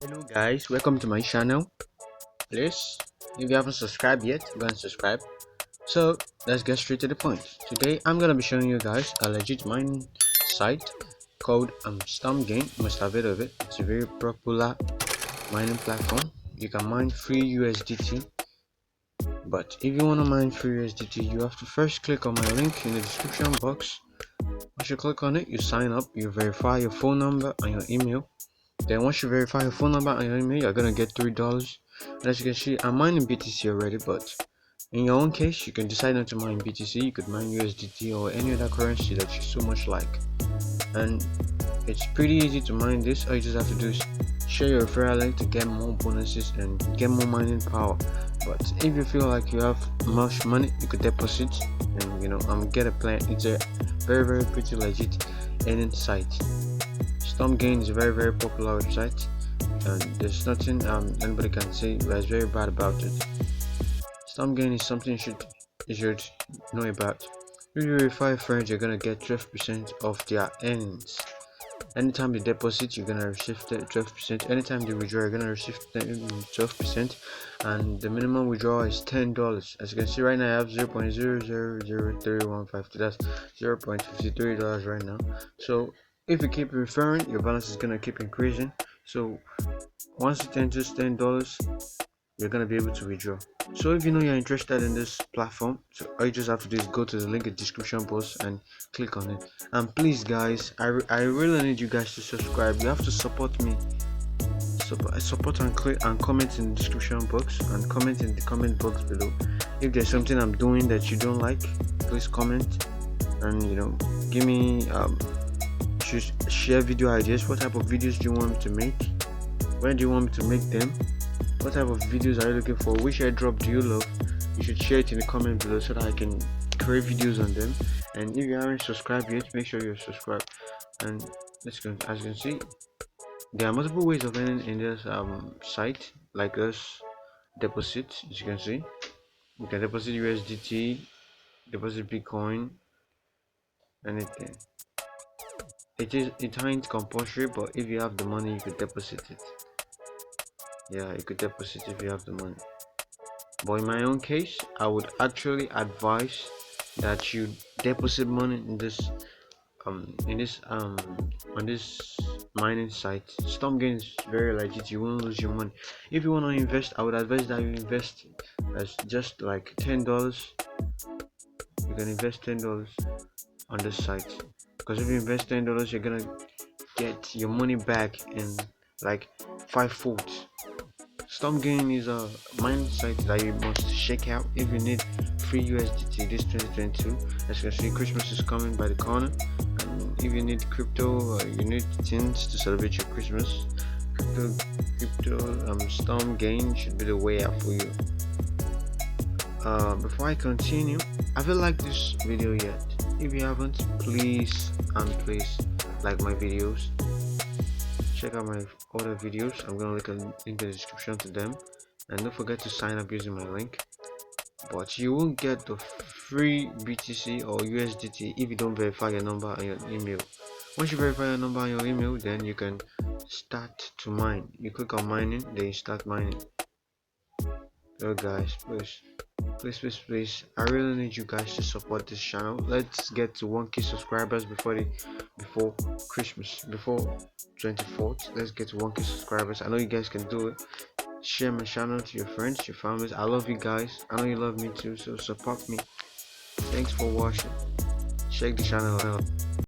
Hello guys, welcome to my channel. Please, if you haven't subscribed yet, go and subscribe. So let's get straight to the point. Today I'm gonna be showing you guys a legit mining site called Stormgain. You must have heard of it. It's a very popular mining platform. You can mine free USDT, but if you want to mine free USDT, you have to first click on my link in the description box. Once you click on it, you sign up, you verify your phone number and your email. Then once you verify your phone number and your email, you're gonna get $3. And as you can see, I'm mining BTC already, but in your own case, you can decide not to mine BTC. You could mine USDT or any other currency that you so much like. And it's pretty easy to mine this. All you just have to do is share your referral link to get more bonuses and get more mining power. But if you feel like you have much money, you could deposit and get a plan. It's a very pretty legit earning site. Stormgain is a very popular website, and there's nothing anybody can say that's very bad about it. Stormgain is something you should know about. If you verify friends, you're gonna get 12% of their earnings. Anytime they deposit, you're gonna receive 12%. Anytime they withdraw, you're gonna receive 12%, and the minimum withdrawal is $10. As you can see right now, I have 0.000315. That's $0.53 right now. So if you keep referring, your balance is gonna keep increasing. So once it enters $10, you're gonna be able to withdraw. So if you know you're interested in this platform, so all you just have to do is go to the link in the description box and click on it. And please guys, I really need you guys to subscribe. You have to support me. Support and click and comment in the description box and comment in the comment box below. If there's something I'm doing that you don't like, please comment and give me share video ideas. What type of videos do you want me to make? When do you want me to make them? What type of videos are you looking for? Which airdrop do you love? You should share it in the comment below so that I can create videos on them. And if you haven't subscribed yet, make sure you're subscribed. And let's go. As you can see, there are multiple ways of earning in this site, like this deposit. As you can see, you can deposit USDT, deposit Bitcoin, anything. It ain't compulsory, but if you have the money, you could deposit it. Yeah, you could deposit if you have the money. But in my own case, I would actually advise that you deposit money in this on this mining site. Stormgain is very legit. You won't lose your money. If you want to invest, I would advise that you invest as just like $10. You can invest $10 on this site, because if you invest $10, you're gonna get your money back in like 5-fold. Stormgain is a mining site that you must check out if you need free USDT this 2022. As you can see, Christmas is coming by the corner, and if you need crypto or you need things to celebrate your Christmas, Stormgain should be the way out for you. Before I continue, have you liked this video yet? If you haven't, please like my videos. Check out my other videos. I'm gonna link a link in the description to them, and don't forget to sign up using my link. But you won't get the free BTC or USDT if you don't verify your number and your email. Once you verify your number and your email, then you can start to mine. You click on mining, then you start mining. So guys, please, I really need you guys to support this channel. Let's get to 1K subscribers before Christmas, before 24th. Let's get to 1K subscribers. I know you guys can do it. Share my channel to your friends, your families. I love you guys. I know you love me too, so support me. Thanks for watching. Check the channel out.